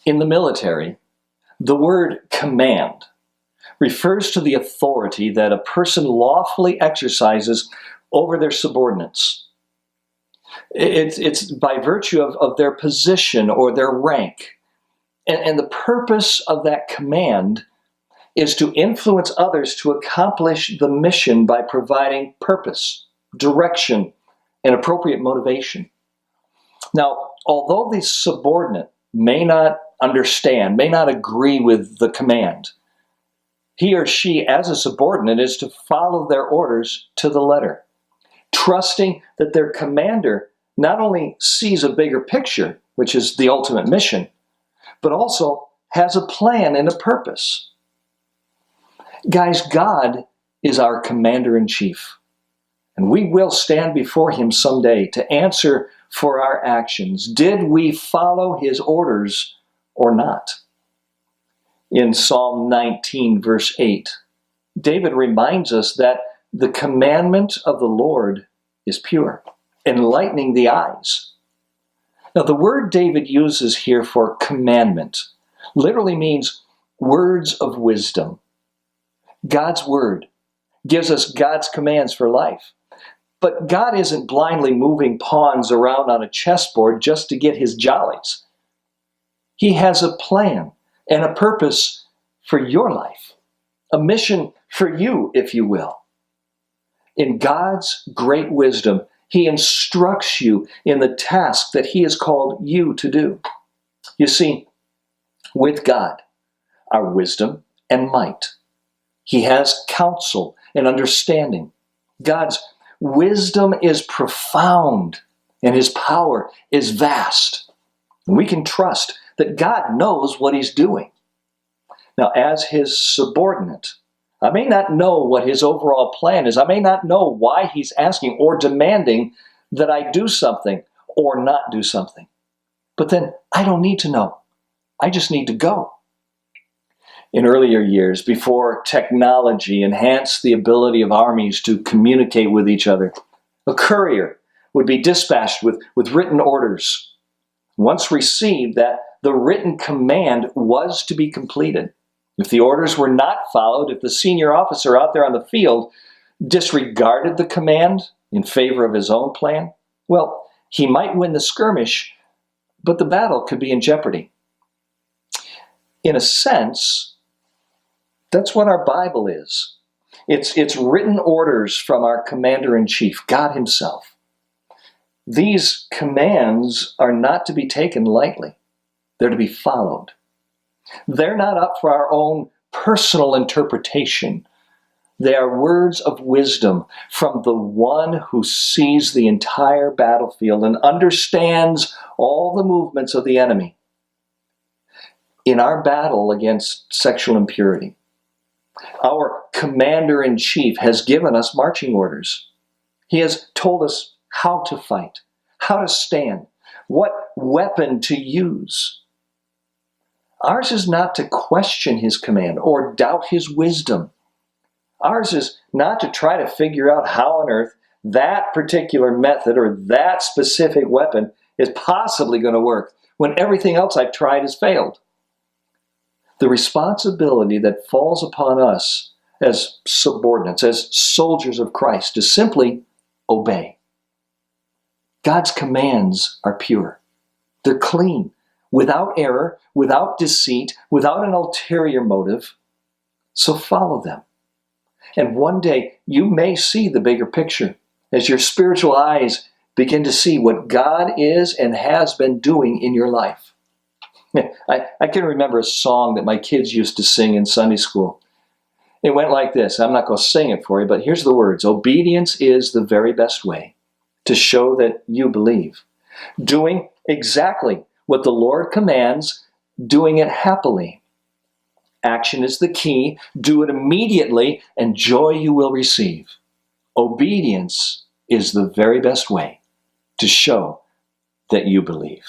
In the military, the word command refers to the authority that a person lawfully exercises over their subordinates. It's by virtue of their position or their rank. And the purpose of that command is to influence others to accomplish the mission by providing purpose, direction, and appropriate motivation. Now, although the subordinate may not understand, may not agree with the command, he or she, as a subordinate, is to follow their orders to the letter, trusting that their commander not only sees a bigger picture, which is the ultimate mission, but also has a plan and a purpose. Guys, God is our commander-in-chief, and we will stand before him someday to answer for our actions. Did we follow his orders or not? In Psalm 19, verse 8, David reminds us that the commandment of the Lord is pure, enlightening the eyes. Now, the word David uses here for commandment literally means words of wisdom. God's word gives us God's commands for life. But God isn't blindly moving pawns around on a chessboard just to get his jollies. He has a plan and a purpose for your life, a mission for you, if you will. In God's great wisdom, he instructs you in the task that he has called you to do. You see, with God are wisdom and might. He has counsel and understanding. God's wisdom is profound and his power is vast. And we can trust that God knows what he's doing. Now, as his subordinate, I may not know what his overall plan is. I may not know why he's asking or demanding that I do something or not do something. But then I don't need to know. I just need to go. In earlier years, before technology enhanced the ability of armies to communicate with each other, a courier would be dispatched with written orders. Once received, that the written command was to be completed. If the orders were not followed, if the senior officer out there on the field disregarded the command in favor of his own plan, well, he might win the skirmish, but the battle could be in jeopardy. In a sense, that's what our Bible is. It's written orders from our commander-in-chief, God himself. These commands are not to be taken lightly. They're to be followed. They're not up for our own personal interpretation. They are words of wisdom from the one who sees the entire battlefield and understands all the movements of the enemy. In our battle against sexual impurity, our commander-in-chief has given us marching orders. He has told us how to fight, how to stand, what weapon to use. Ours is not to question his command or doubt his wisdom. Ours is not to try to figure out how on earth that particular method or that specific weapon is possibly going to work when everything else I've tried has failed. The responsibility that falls upon us as subordinates, as soldiers of Christ, is simply obey. God's commands are pure. They're clean, without error, without deceit, without an ulterior motive. So follow them. And one day you may see the bigger picture as your spiritual eyes begin to see what God is and has been doing in your life. I can remember a song that my kids used to sing in Sunday school. It went like this. I'm not going to sing it for you, but here's the words. Obedience is the very best way to show that you believe. Doing exactly what the Lord commands, doing it happily. Action is the key. Do it immediately, and joy you will receive. Obedience is the very best way to show that you believe.